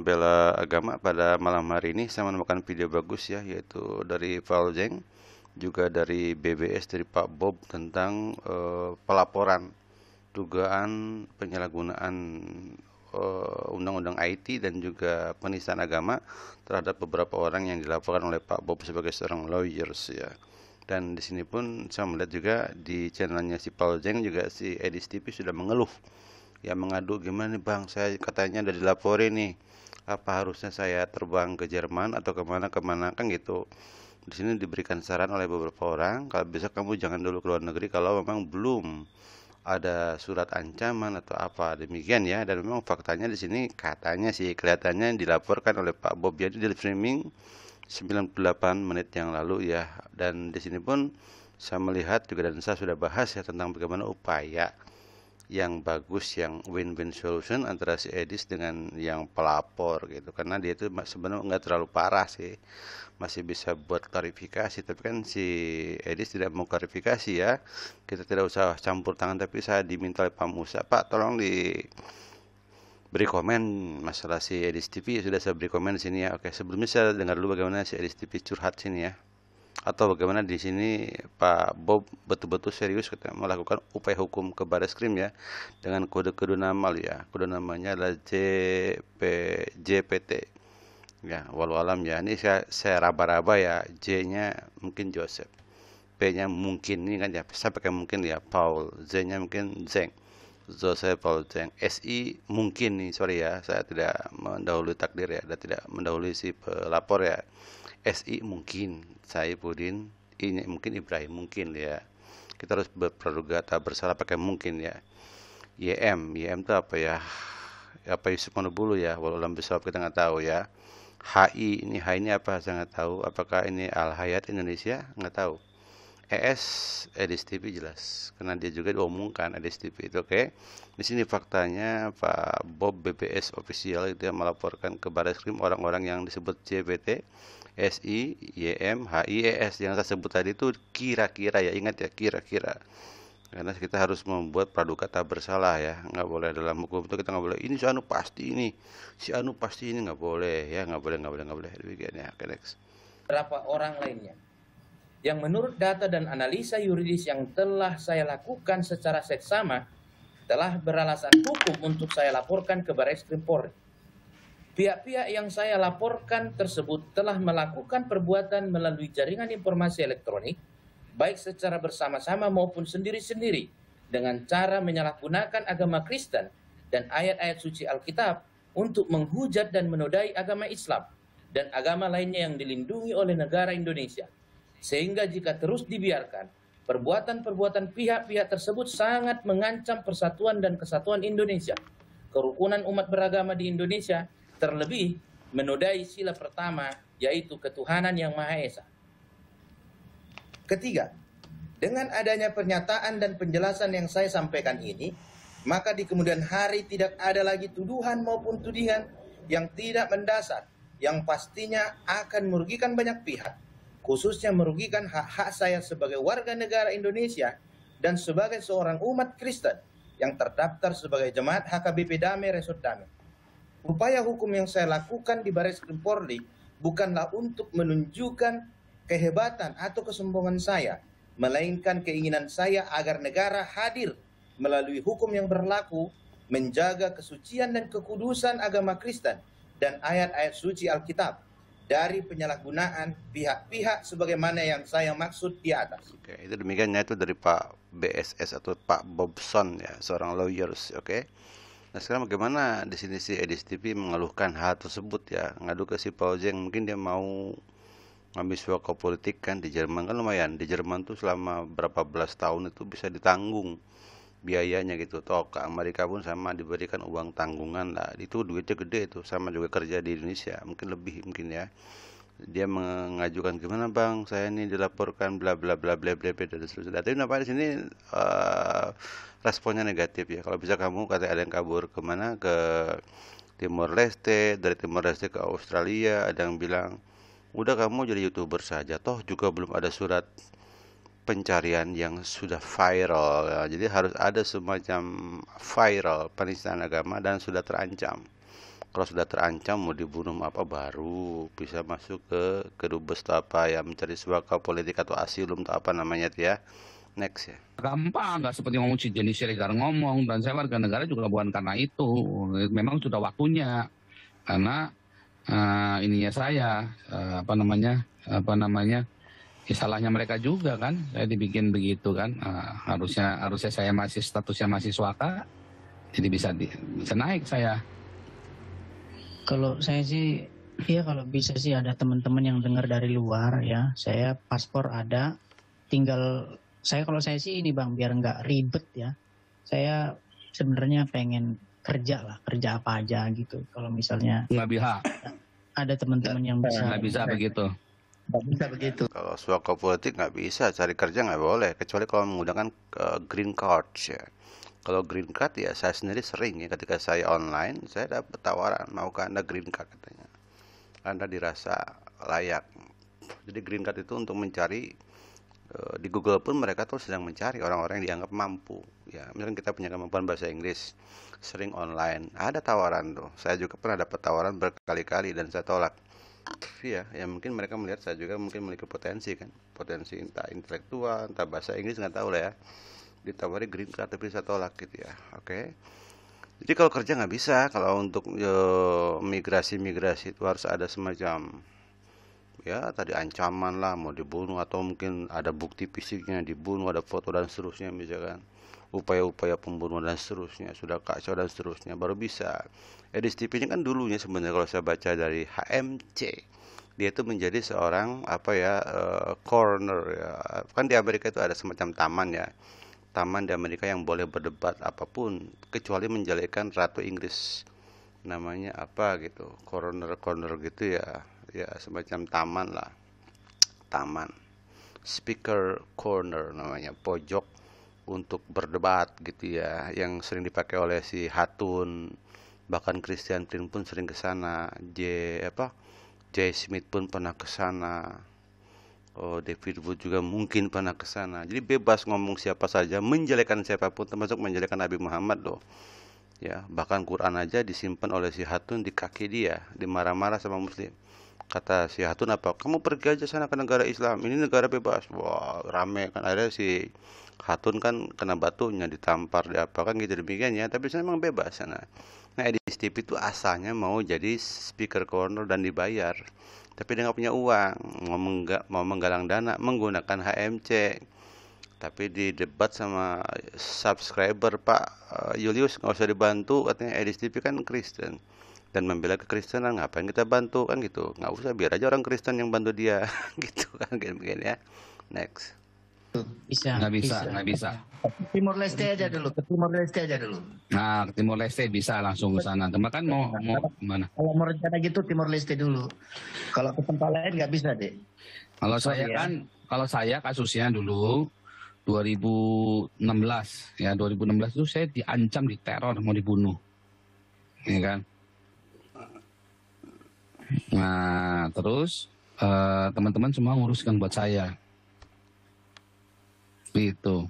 Bela Agama. Pada malam hari ini saya menemukan video bagus ya, yaitu dari Paul Zeng, juga dari BBS, dari Pak Bob, tentang pelaporan dugaan penyalahgunaan undang-undang IT dan juga penistaan agama terhadap beberapa orang yang dilaporkan oleh Pak Bob sebagai seorang lawyers ya. Dan di sini pun saya melihat juga di channelnya si Paul Zeng, juga si Edis TV sudah mengeluh ya, mengadu, gimana nih bang, saya katanya udah dilaporin nih, apa harusnya saya terbang ke Jerman atau kemana kan gitu. Di sini diberikan saran oleh beberapa orang, kalau bisa kamu jangan dulu ke luar negeri kalau memang belum ada surat ancaman atau apa, demikian ya. Dan memang faktanya di sini katanya sih, kelihatannya dilaporkan oleh Pak Bob jadi di streaming 98 menit yang lalu ya. Dan di sini pun saya melihat juga, dan saya sudah bahas ya, tentang bagaimana upaya yang bagus, yang win-win solution antara si Edis dengan yang pelapor gitu, karena dia itu sebenarnya nggak terlalu parah sih, masih bisa buat klarifikasi, tapi kan si Edis tidak mau klarifikasi ya, kita tidak usah campur tangan. Tapi saya diminta oleh Pak Musa, Pak tolong beri komen masalah si Edis TV, sudah saya beri komen di sini ya. Oke, sebelumnya saya dengar dulu bagaimana si Edis TV curhat sini ya, atau bagaimana di sini Pak Bob betul-betul serius kita melakukan upaya hukum ke Barreskrim ya, dengan kode-kode nama ya. Kode namanya adalah JPT ya, walau alam ya. Ini saya raba-raba ya, J-nya mungkin Joseph, P-nya mungkin ini kan ya, saya pakai mungkin ya, Paul, Z-nya mungkin Zeng, Joseph Paul Zeng, SI mungkin nih, sorry ya, saya tidak mendahului takdir ya, dan tidak mendahului si pelapor ya. SI mungkin Saifuddin, ini mungkin Ibrahim mungkin ya. Kita harus berpraduga tak bersalah pakai mungkin ya. YM itu apa ya? Apa Yusuf Manubulu ya? Walau alam bisawab kita nggak tahu ya. H ini apa? Saya nggak tahu. Apakah ini Al Hayat Indonesia? Nggak tahu. ES Edis TV jelas, karena dia juga diomongkan Edis TV itu. Oke. Di sini faktanya Pak Bob BBS official itu yang melaporkan ke Barreskrim orang-orang yang disebut JPT, SI, YM, HI, ES yang saya sebut tadi itu kira-kira ya, ingat ya, kira-kira. Karena kita harus membuat praduga tak bersalah ya, nggak boleh dalam hukum itu kita nggak boleh ini si anu pasti ini, si anu pasti ini, nggak boleh ya, nggak boleh demikian ya. Oke, next. Berapa orang lainnya yang menurut data dan analisa yuridis yang telah saya lakukan secara seksama telah beralasan hukum untuk saya laporkan ke Barreskrim Polri. Pihak-pihak yang saya laporkan tersebut telah melakukan perbuatan melalui jaringan informasi elektronik, baik secara bersama-sama maupun sendiri-sendiri, dengan cara menyalahgunakan agama Kristen dan ayat-ayat suci Alkitab untuk menghujat dan menodai agama Islam dan agama lainnya yang dilindungi oleh negara Indonesia. Sehingga jika terus dibiarkan, perbuatan-perbuatan pihak-pihak tersebut sangat mengancam persatuan dan kesatuan Indonesia, kerukunan umat beragama di Indonesia, terlebih menodai sila pertama, yaitu ketuhanan yang Maha Esa. Ketiga, dengan adanya pernyataan dan penjelasan yang saya sampaikan ini, maka di kemudian hari tidak ada lagi tuduhan maupun tudingan yang tidak mendasar, yang pastinya akan merugikan banyak pihak, khususnya merugikan hak-hak saya sebagai warga negara Indonesia dan sebagai seorang umat Kristen yang terdaftar sebagai jemaat HKBP Damai Resort Damai. Upaya hukum yang saya lakukan di Barreskrim Polri bukanlah untuk menunjukkan kehebatan atau kesombongan saya, melainkan keinginan saya agar negara hadir melalui hukum yang berlaku, menjaga kesucian dan kekudusan agama Kristen dan ayat-ayat suci Alkitab dari penyalahgunaan pihak-pihak sebagaimana yang saya maksud di atas. Oke, itu demikiannya itu dari Pak BSS atau Pak Bobson ya, seorang lawyers. Oke. Nah, sekarang bagaimana di sini si Edis TV mengeluhkan hal tersebut ya, ngadu ke si Paul Zeng, mungkin dia mau ngambil suaka politik kan. Di Jerman kan lumayan, di Jerman tuh selama berapa belas tahun itu bisa ditanggung biayanya gitu. Toh ke Amerika pun sama, diberikan uang tanggungan lah, itu duitnya gede itu, sama juga kerja di Indonesia mungkin lebih mungkin ya. Dia mengajukan, gimana bang, saya ini dilaporkan bla bla bla bla bla bla dan seterusnya. Tapi kenapa di sini responnya negatif ya? Kalau bisa kamu, kata ada yang kabur kemana, ke Timor Leste, dari Timor Leste ke Australia, ada yang bilang udah kamu jadi YouTuber saja, toh juga belum ada surat pencarian yang sudah viral ya. Jadi harus ada semacam viral penistaan agama dan sudah terancam. Kalau sudah terancam mau dibunuh apa baru bisa masuk ke kedubes atau apa ya, mencari suaka politik atau asilum atau apa namanya itu ya. Next ya. Gampang, nggak seperti ngomong si Jenny Siregar ngomong, dan saya warga negara juga bukan karena itu. Memang sudah waktunya, karena ininya saya ya salahnya mereka juga kan, saya dibikin begitu kan. Harusnya saya masih statusnya mahasiswa, jadi bisa naik saya. Kalau saya sih, ya kalau bisa sih ada teman-teman yang dengar dari luar ya. Saya paspor ada, tinggal kalau saya sih ini Bang, biar nggak ribet ya. Saya sebenarnya pengen kerja apa aja gitu. Kalau misalnya Nggak bisa, ada teman-teman yang bisa. nggak bisa begitu. Nggak bisa begitu. Kalau suaka politik nggak bisa, cari kerja nggak boleh, kecuali kalau menggunakan green card ya. Kalau green card ya saya sendiri sering ya, ketika saya online saya dapat tawaran, maukah Anda green card katanya. Anda dirasa layak. Jadi green card itu untuk mencari, di Google pun mereka tuh sedang mencari orang-orang yang dianggap mampu. Ya, misalkan kita punya kemampuan bahasa Inggris, sering online, ada tawaran tuh. Saya juga pernah dapat tawaran berkali-kali dan saya tolak. Iya, ya mungkin mereka melihat saya juga mungkin memiliki potensi kan, potensi entah intelektual, entah bahasa Inggris nggak tahu lah ya. Ditawari green card tapi saya tolak gitu ya. Oke. Jadi kalau kerja nggak bisa, kalau untuk migrasi itu harus ada semacam ya tadi ancaman lah, mau dibunuh atau mungkin ada bukti fisiknya dibunuh, ada foto dan seterusnya, misalkan upaya-upaya pembunuhan dan seterusnya, sudah kacau dan seterusnya, baru bisa. Edis TV ini kan dulunya sebenarnya kalau saya baca dari HMC, dia itu menjadi seorang apa ya, corner ya, kan di Amerika itu ada semacam taman ya, taman di Amerika yang boleh berdebat apapun kecuali menjelekan Ratu Inggris, namanya apa gitu, corner gitu ya, ya semacam taman lah, taman speaker corner namanya, pojok untuk berdebat gitu ya, yang sering dipakai oleh si Hatun, bahkan Christian Prin pun sering ke sana, J. Smith pun pernah ke sana. Oh, David Wood juga mungkin pernah ke sana. Jadi bebas ngomong siapa saja, menjelekan siapapun, termasuk menjelekan Nabi Muhammad loh. Ya, bahkan Quran aja disimpan oleh si Hatun di kaki dia, dimarah-marah sama Muslim. Kata si Hatun apa? Kamu pergi aja sana ke negara Islam, ini negara bebas. Wah, rame kan, ada si Hatun kan kena batunya, ditampar, diapakan gitu demikian ya. Tapi sana memang bebas sana. Nah, Edis TV itu asalnya mau jadi speaker corner dan dibayar, tapi dia nggak punya uang, mau menggalang dana menggunakan HMC. Tapi di debat sama subscriber, Pak Julius nggak usah dibantu, katanya Edis TV kan Kristen dan membela kekristenan, ngapain kita bantu kan gitu, nggak usah, biar aja orang Kristen yang bantu dia gitu kan, gini ya. Next. Nggak bisa. Timor Leste aja dulu, ke Timor Leste aja dulu. Nah, ke Timor Leste bisa langsung ke sana. Cuma kan mau mana? Kalau mau rencana gitu Timor Leste dulu. Kalau ke tempat lain nggak bisa deh. Kalau saya kasusnya dulu 2016 ya, 2016 itu saya diancam, diteror, mau dibunuh, ya kan. Nah, terus teman-teman semua nguruskan buat saya, gitu.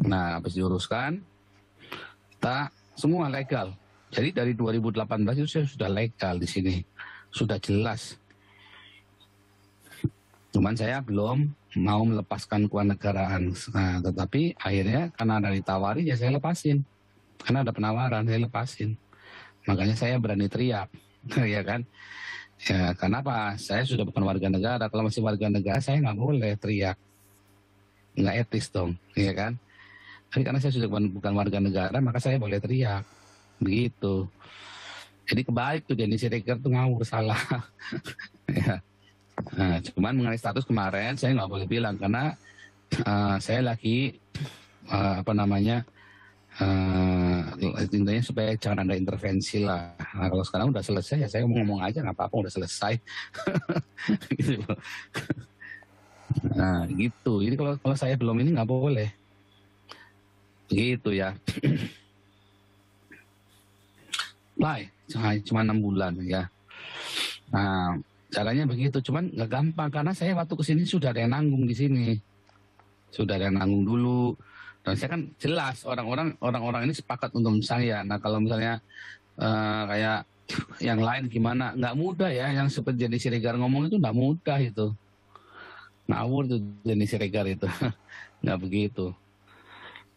Nah, habis diuruskan, kita semua legal. Jadi dari 2018 itu saya sudah legal di sini, sudah jelas. Cuman saya belum mau melepaskan kewarganegaraan. Nah, tetapi akhirnya karena ada ditawari ya saya lepasin. Karena ada penawaran, saya lepasin. Makanya saya berani teriak, ya kan? Ya, kenapa? Saya sudah bukan warga negara. Kalau masih warga negara, saya nggak boleh teriak. Nggak etis dong, ya kan? Tapi karena saya sudah bukan warga negara, maka saya boleh teriak. Begitu. Jadi kebalik tuh, Denny Siregar tuh ngawur, salah. Ya. Nah, cuman mengenai status kemarin, saya nggak boleh bilang. Karena saya lagi, intinya supaya jangan ada intervensi lah. Nah, kalau sekarang udah selesai ya saya ngomong aja, nggak apa-apa, udah selesai. Gitu. Nah gitu. Jadi kalau saya belum ini nggak boleh. Gitu ya. Lah, cuma 6 bulan ya. Nah caranya begitu. Cuman nggak gampang karena saya waktu kesini sudah ada yang nanggung di sini. Sudah ada yang nanggung dulu. Dan saya kan jelas orang-orang ini sepakat untuk saya. Nah kalau misalnya kayak yang lain gimana, nggak mudah ya. Yang seperti Denny Siregar ngomong itu nggak mudah itu. Ngawur tuh Denny Siregar itu, nggak begitu.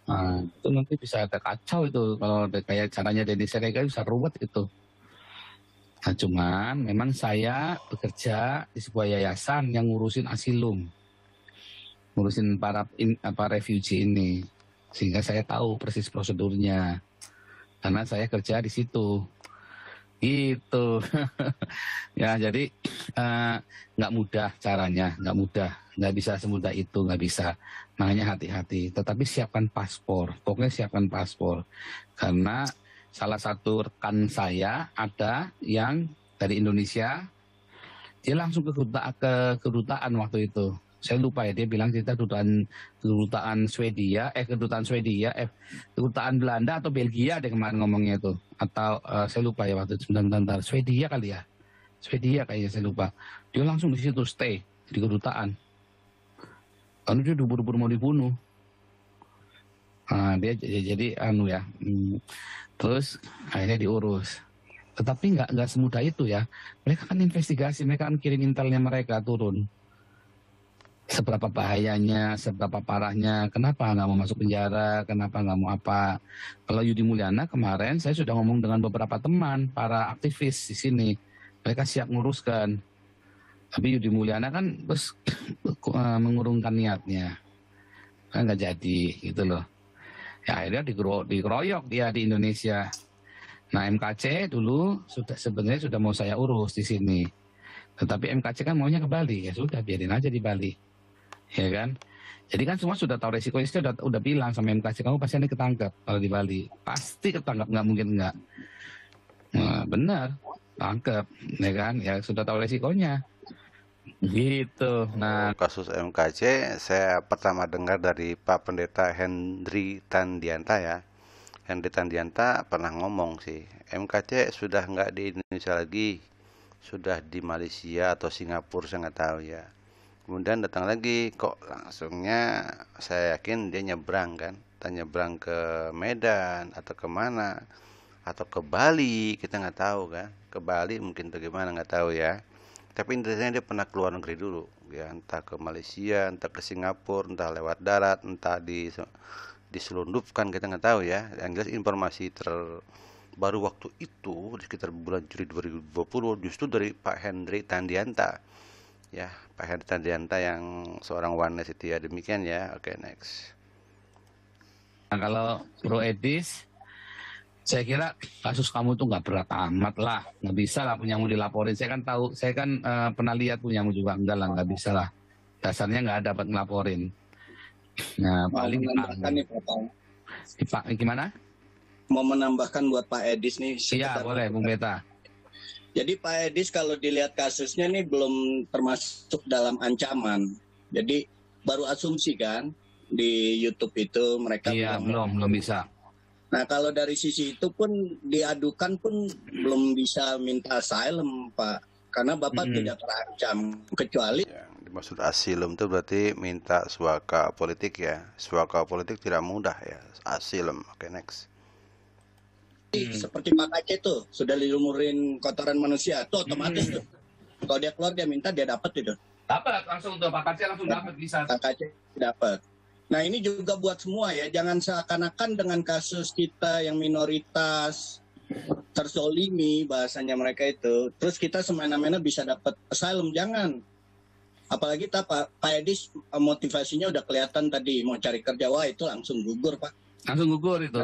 Nah, itu nanti bisa ada kacau itu kalau kayak caranya Denny Siregar bisa ruwet itu. Nah cuman memang saya bekerja di sebuah yayasan yang ngurusin asilum, ngurusin para refugee ini, sehingga saya tahu persis prosedurnya karena saya kerja di situ gitu. Ya jadi nggak mudah caranya, nggak mudah, nggak bisa semudah itu, nggak bisa. Makanya hati-hati, tetapi siapkan paspor, pokoknya siapkan paspor karena salah satu rekan saya ada yang dari Indonesia, dia langsung ke kedutaan waktu itu. Saya lupa ya, dia bilang kita kedutaan Swedia, kedutaan Belanda atau Belgia deh kemarin ngomongnya itu. Atau saya lupa ya waktu itu, sebentar, Swedia kali ya. Swedia kayaknya saya lupa. Dia langsung di situ stay di kedutaan. Karena dia buru-buru mau dibunuh. Nah, dia jadi terus akhirnya diurus. Tetapi nggak semudah itu ya. Mereka kan investigasi, mereka kan kirim intelnya mereka turun. Seberapa bahayanya, seberapa parahnya, kenapa nggak mau masuk penjara, kenapa nggak mau apa. Kalau Yudi Mulyana kemarin saya sudah ngomong dengan beberapa teman, para aktivis di sini. Mereka siap nguruskan. Tapi Yudi Mulyana kan terus mengurungkan niatnya. Kan nggak jadi gitu loh. Ya akhirnya dikeroyok dia di Indonesia. Nah MKC dulu sebenarnya sudah mau saya urus di sini. Tetapi MKC kan maunya ke Bali, ya sudah biarin aja di Bali. Ya kan, jadi kan semua sudah tahu resikonya, saya udah bilang sama MKC, kamu pasti nanti ketangkep kalau di Bali, pasti ketangkep, nggak mungkin nggak. Nah, benar, tangkep, ya kan, ya sudah tahu resikonya, gitu. Nah, Kasus MKC saya pertama dengar dari Pak Pendeta Hendry Tandianta ya. Hendry Tandianta pernah ngomong sih, MKC sudah nggak di Indonesia lagi, sudah di Malaysia atau Singapura, saya nggak tahu ya. Kemudian datang lagi, kok langsungnya saya yakin dia nyebrang kan, nyebrang ke Medan atau kemana, atau ke Bali, kita nggak tahu kan, ke Bali mungkin bagaimana nggak tahu ya. Tapi intinya dia pernah keluar negeri dulu, ya entah ke Malaysia, entah ke Singapura, entah lewat darat, entah diselundupkan, kita nggak tahu ya. Yang jelas informasi terbaru waktu itu di sekitar bulan Juli 2020 justru dari Pak Hendry Tandianta. Ya, Pak Hendry Tandianta yang seorang Oneness itu ya, demikian ya. Oke, next. nah kalau Bro Edis, saya kira kasus kamu tuh nggak berat amat lah, nggak bisa lah punyamu dilaporin. Saya kan tahu, saya kan pernah lihat punyamu juga, enggak lah, nggak bisa lah. Dasarnya nggak dapat ngelaporin. Nah, Mau paling menambahkan nih Pak. Gimana? Mau menambahkan buat Pak Edis nih. Iya, boleh, Bung Beta. Jadi Pak Edis kalau dilihat kasusnya nih belum termasuk dalam ancaman. Jadi baru asumsi kan di YouTube itu mereka Iya, belum bisa. Nah kalau dari sisi itu pun diadukan pun belum bisa minta asylum Pak. Karena Bapak tidak terancam kecuali Yang dimaksud asilum itu berarti minta suaka politik ya. Suaka politik tidak mudah ya. Asilum. Oke, next. seperti Pak Aceh tuh sudah dilumurin kotoran manusia tuh otomatis tuh. Kalau dia keluar dia minta dia dapat itu. Dapat langsung tuh Pak Aceh langsung dapat bisa. Pak Aceh dapat. Nah ini juga buat semua ya, jangan seakan-akan dengan kasus kita yang minoritas terzolimi bahasanya mereka itu, terus kita semena-mena bisa dapat asylum, jangan. Apalagi Pak Edis motivasinya udah kelihatan tadi mau cari kerja, wah itu langsung gugur Pak. Langsung gugur itu.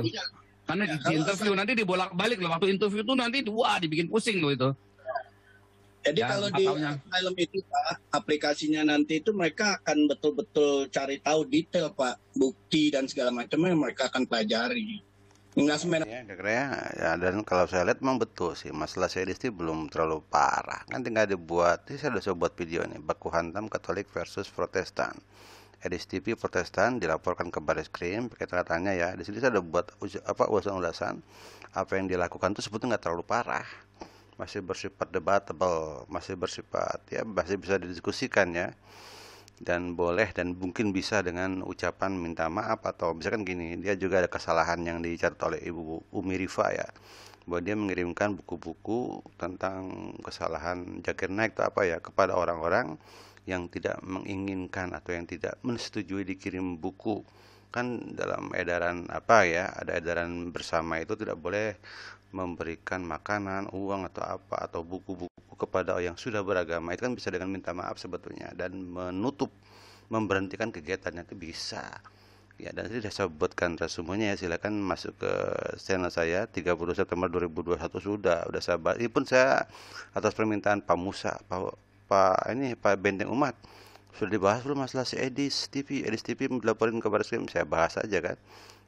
Karena di interview nanti dibolak-balik loh, waktu interview itu nanti dibikin pusing loh itu. Jadi Ya, kalau di asylum itu Pak, aplikasinya nanti itu mereka akan betul-betul cari tahu detail Pak, bukti dan segala macamnya mereka akan pelajari. Enggak semena. Ya, ya, dan kalau saya lihat memang betul sih, masalah sedis belum terlalu parah. Kan tinggal dibuat, ini saya udah buat video nih, baku hantam Katolik versus Protestan. Edis TV Protestan dilaporkan ke Bareskrim, katanya ya. Di sini saya udah buat ulasan apa yang dilakukan itu sebetulnya nggak terlalu parah, masih bersifat debatable, masih bersifat ya masih bisa didiskusikan ya. dan boleh dan mungkin bisa dengan ucapan minta maaf, atau misalkan gini, dia juga ada kesalahan yang dicatat oleh Ibu Umi Rifa ya, bahwa dia mengirimkan buku-buku tentang kesalahan Zakir Naik atau apa ya kepada orang-orang yang tidak menginginkan atau yang tidak menyetujui dikirim buku. Kan dalam edaran apa ya, ada edaran bersama itu tidak boleh memberikan makanan, uang atau apa, atau buku-buku kepada yang sudah beragama. Itu kan bisa dengan minta maaf sebetulnya, dan menutup, memberhentikan kegiatannya itu bisa. Ya, dan tadi saya sebutkan resumenya ya, silakan masuk ke channel saya 30 September 2021 sudah sabar. Ini pun saya atas permintaan Pak Musa, Pak Benteng Umat. Sudah dibahas belum masalah si Edis TV? Edis TV dilaporin ke Barreskrim, saya bahas aja kan.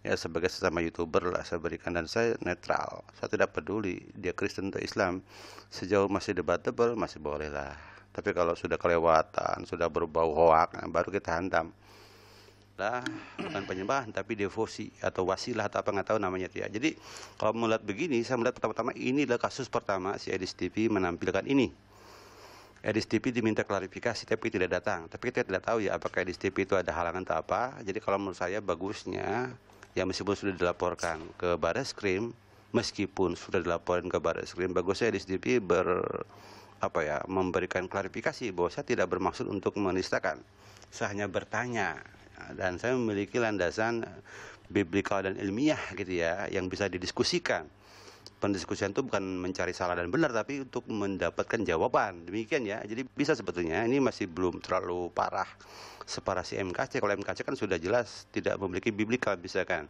Ya sebagai sesama YouTuber lah saya berikan, dan saya netral. Saya tidak peduli dia Kristen atau Islam. Sejauh masih debatable masih boleh lah. Tapi kalau sudah kelewatan, sudah berbau hoak, nah baru kita hantam. Lah, bukan penyembahan tapi devosi atau wasilah atau apa nggak tahu namanya ya. Jadi kalau melihat begini, saya melihat pertama-tama ini adalah kasus pertama si Edis TV menampilkan ini. Edis TV diminta klarifikasi tapi tidak datang. Tapi kita tidak tahu ya apakah Edis TV itu ada halangan atau apa. Jadi kalau menurut saya bagusnya ya, meskipun sudah dilaporkan ke Barreskrim, bagusnya Edis TV memberikan klarifikasi bahwa saya tidak bermaksud untuk menistakan. Saya hanya bertanya, dan saya memiliki landasan biblikal dan ilmiah gitu ya, yang bisa didiskusikan. Pendiskusian itu bukan mencari salah dan benar, tapi untuk mendapatkan jawaban. Demikian ya. Jadi bisa sebetulnya, ini masih belum terlalu parah separah si MKC. Kalau MKC kan sudah jelas tidak memiliki biblikal, misalkan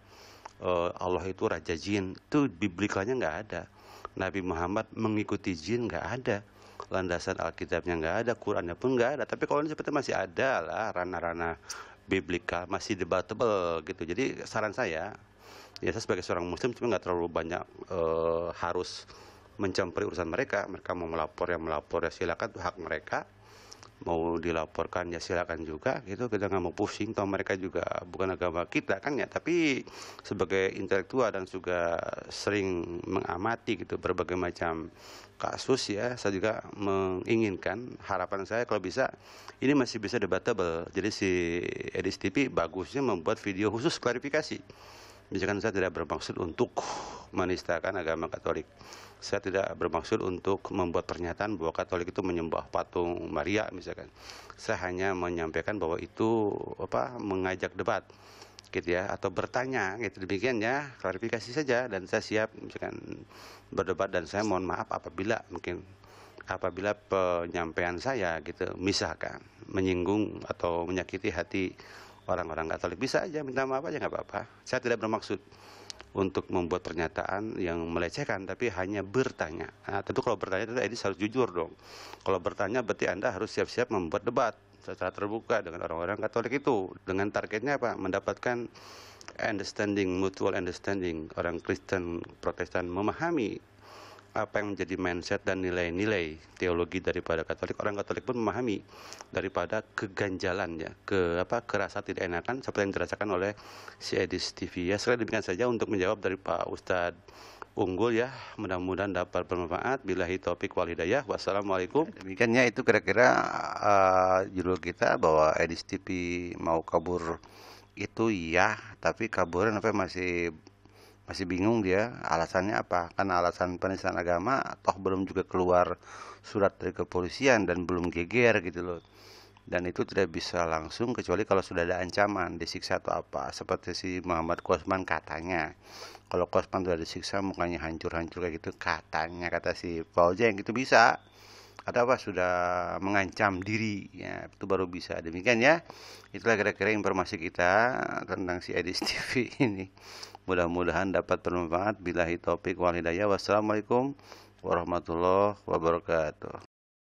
Allah itu raja jin, itu biblikalnya nggak ada. Nabi Muhammad mengikuti jin nggak ada. Landasan Alkitabnya nggak ada, Qurannya pun nggak ada. Tapi kalau ini seperti masih ada lah ranah-ranah biblikal, masih debatable gitu. Jadi saran saya, ya saya sebagai seorang muslim cuma nggak terlalu banyak harus mencampuri urusan mereka. Mereka mau melapor ya silakan, itu hak mereka. Mau dilaporkan ya silakan juga gitu, kita nggak mau pusing. Toh mereka juga bukan agama kita kan ya. Tapi sebagai intelektual dan juga sering mengamati gitu berbagai macam kasus ya, saya juga menginginkan, harapan saya kalau bisa ini masih bisa debatable. Jadi si Edis TV bagusnya membuat video khusus klarifikasi. Misalkan saya tidak bermaksud untuk menistakan agama Katolik. Saya tidak bermaksud untuk membuat pernyataan bahwa Katolik itu menyembah patung Maria misalkan. Saya hanya menyampaikan bahwa itu mengajak debat gitu ya, atau bertanya gitu, demikian ya, klarifikasi saja. Dan saya siap misalkan berdebat, dan saya mohon maaf apabila penyampaian saya gitu misalkan menyinggung atau menyakiti hati orang-orang Katolik, bisa aja minta maaf aja, nggak apa-apa. Saya tidak bermaksud untuk membuat pernyataan yang melecehkan, tapi hanya bertanya. Nah, tentu kalau bertanya itu Edis harus jujur dong. Kalau bertanya berarti Anda harus siap-siap membuat debat secara terbuka dengan orang-orang Katolik itu, dengan targetnya apa? Mendapatkan mutual understanding. Orang Kristen Protestan memahami apa yang menjadi mindset dan nilai-nilai teologi daripada Katolik. Orang Katolik pun memahami daripada keganjalan ya, kerasa tidak enakan seperti yang dirasakan oleh si Edis TV ya. Sekali demikian saja untuk menjawab dari Pak Ustadz Unggul ya, mudah-mudahan dapat bermanfaat. Billahi taufik wal hidayah. Wassalamualaikum. Demikian ya, itu kira-kira judul kita, bahwa Edis TV mau kabur itu ya, tapi kaburan masih bingung dia alasannya apa. Karena alasan penistaan agama, toh belum juga keluar surat dari kepolisian dan belum geger gitu loh. Dan itu tidak bisa langsung kecuali kalau sudah ada ancaman disiksa atau apa, seperti si Muhammad Kosman katanya. Kalau Kosman sudah disiksa mukanya hancur-hancur kayak gitu katanya, kata si Paul Jeng, itu bisa. Ada apa, sudah mengancam diri ya, itu baru bisa. Demikian ya, itulah kira-kira informasi kita tentang si Edis TV ini. Mudah-mudahan dapat bermanfaat. Billahi taufik wal hidayah. Wassalamualaikum warahmatullahi wabarakatuh.